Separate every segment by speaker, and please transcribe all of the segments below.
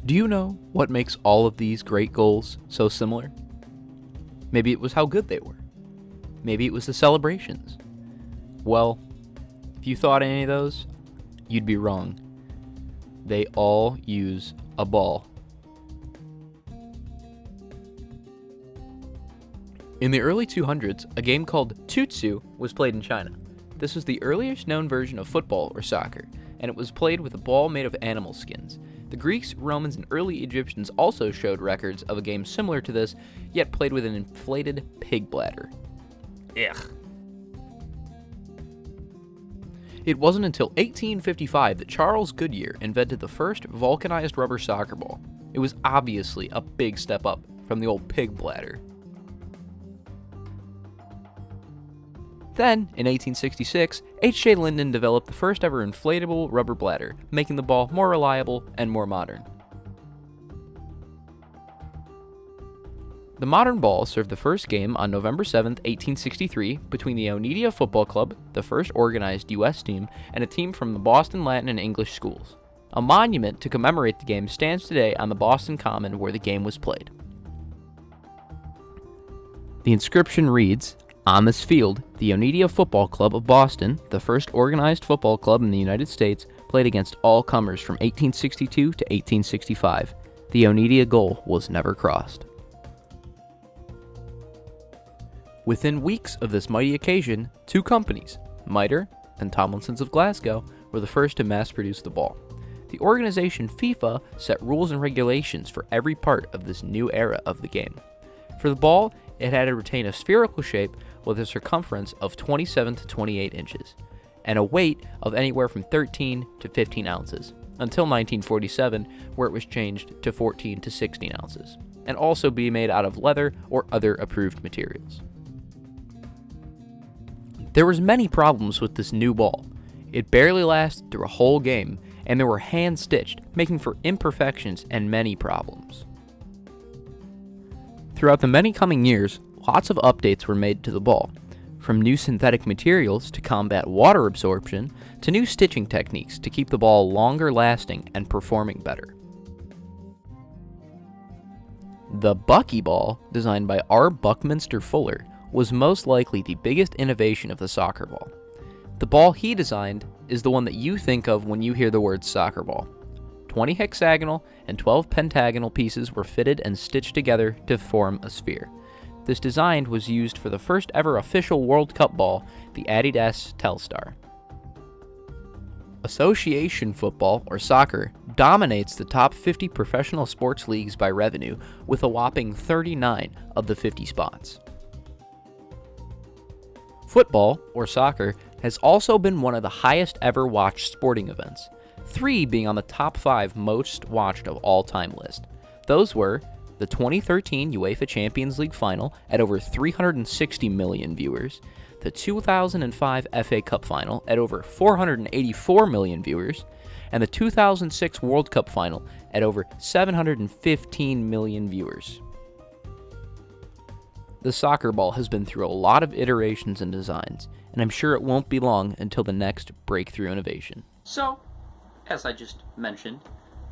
Speaker 1: Do you know what makes all of these great goals so similar? Maybe it was how good they were. Maybe it was the celebrations. Well, if you thought any of those, you'd be wrong. They all use a ball. In the early 200s, a game called tutsu was played in China. This was the earliest known version of football or soccer, and it was played with a ball made of animal skins. The Greeks, Romans, and early Egyptians also showed records of a game similar to this, yet played with an inflated pig bladder. Ugh. It wasn't until 1855 that Charles Goodyear invented the first vulcanized rubber soccer ball. It was obviously a big step up from the old pig bladder. Then, in 1866, H.J. Linden developed the first ever inflatable rubber bladder, making the ball more reliable and more modern. The modern ball served the first game on November 7, 1863, between the Oneida Football Club, the first organized U.S. team, and a team from the Boston Latin and English schools. A monument to commemorate the game stands today on the Boston Common where the game was played. The inscription reads, "On this field, the Oneida Football Club of Boston, the first organized football club in the United States, played against all comers from 1862 to 1865. The Oneida goal was never crossed." Within weeks of this mighty occasion, two companies, Meier and Tomlinson's of Glasgow, were the first to mass-produce the ball. The organization FIFA set rules and regulations for every part of this new era of the game. For the ball, it had to retain a spherical shape with a circumference of 27 to 28 inches, and a weight of anywhere from 13 to 15 ounces, until 1947, where it was changed to 14 to 16 ounces, and also be made out of leather or other approved materials. There was many problems with this new ball. It barely lasted through a whole game, and there were hand-stitched, making for imperfections and many problems. Throughout the many coming years, lots of updates were made to the ball, from new synthetic materials to combat water absorption to new stitching techniques to keep the ball longer lasting and performing better. The Buckyball, designed by R. Buckminster Fuller, was most likely the biggest innovation of the soccer ball. The ball he designed is the one that you think of when you hear the word soccer ball. 20 hexagonal and 12 pentagonal pieces were fitted and stitched together to form a sphere. This design was used for the first ever official World Cup ball, the Adidas Telstar. Association football, or soccer, dominates the top 50 professional sports leagues by revenue, with a whopping 39 of the 50 spots. Football, or soccer, has also been one of the highest ever watched sporting events, 3 being on the top 5 most watched of all time list. Those were the 2013 UEFA Champions League final at over 360 million viewers, the 2005 FA Cup final at over 484 million viewers, and the 2006 World Cup final at over 715 million viewers. The soccer ball has been through a lot of iterations and designs, and I'm sure it won't be long until the next breakthrough innovation. So, as I just mentioned,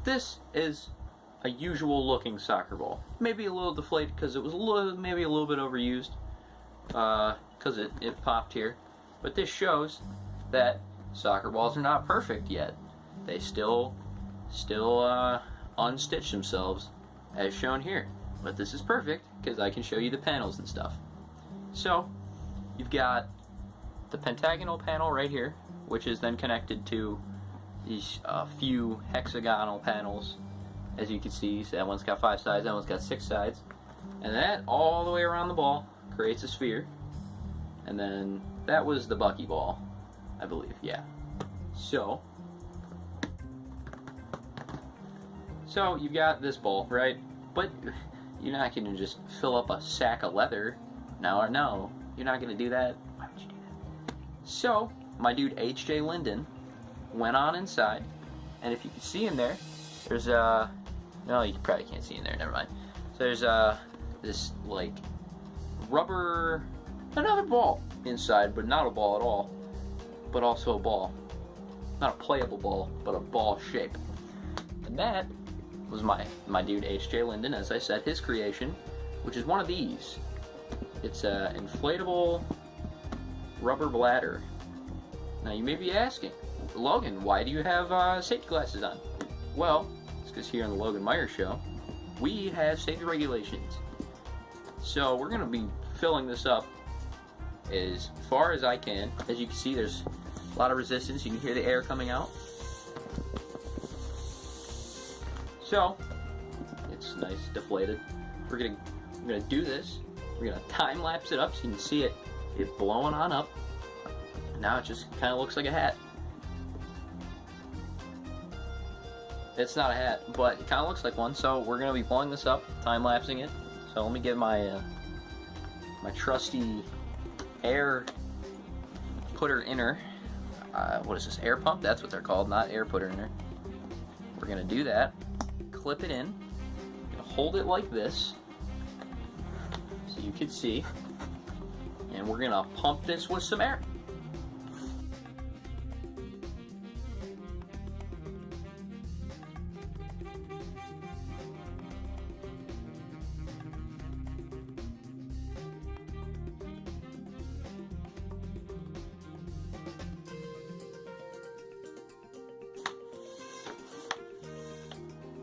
Speaker 1: this is a usual looking soccer ball. Maybe a little deflated because it was maybe a little bit overused because it popped here. But this shows that soccer balls are not perfect yet. They still unstitch themselves as shown here. But this is perfect because I can show you the panels and stuff. So, you've got the pentagonal panel right here, which is then connected to these few hexagonal panels. As you can see, so that one's got 5 sides, that one's got 6 sides. And that all the way around the ball creates a sphere. And then that was the Bucky ball, I believe, yeah. So you've got this ball, right? But you're not going to just fill up a sack of leather. No, you're not going to do that. Why would you do that? So, my dude H.J. Linden went on inside, and if you can see in there, there's no, you probably can't see in there, never mind. So there's this, like, rubber, another ball inside, but not a ball at all, but also a ball. Not a playable ball, but a ball shape. And that was my dude H.J. Linden, as I said, his creation, which is one of these. It's an inflatable rubber bladder. Now you may be asking, Logan, why do you have safety glasses on? Well, it's because here on the Logan Meier Show, we have safety regulations. So we're going to be filling this up as far as I can. As you can see, there's a lot of resistance. You can hear the air coming out. So, it's nice, deflated. We're gonna do this. We're gonna time lapse it up so you can see it blowing on up. Now it just kind of looks like a hat. It's not a hat, but it kind of looks like one. So we're gonna be blowing this up, time lapsing it. So let me get my my trusty air putter inner. What is this? Air pump? That's what they're called, not air putter inner. We're gonna do that. Clip it in. Gonna hold it like this, so you can see. And we're gonna pump this with some air.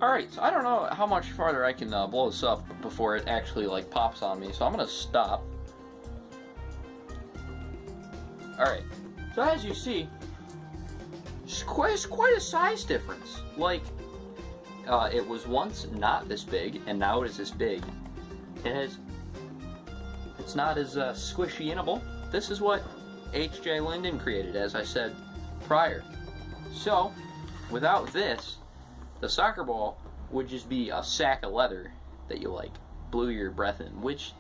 Speaker 1: Alright, so I don't know how much farther I can blow this up before it actually like pops on me, so I'm gonna stop. Alright, so as you see, it's quite a size difference. Like, it was once not this big, and now it is this big. It's not as squishy-inable. This is what H.J. Linden created, as I said prior. So, without this, the soccer ball would just be a sack of leather that you like blew your breath in, which,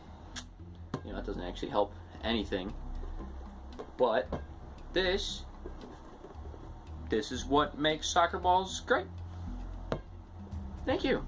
Speaker 1: you know, it doesn't actually help anything. But this is what makes soccer balls great. Thank you.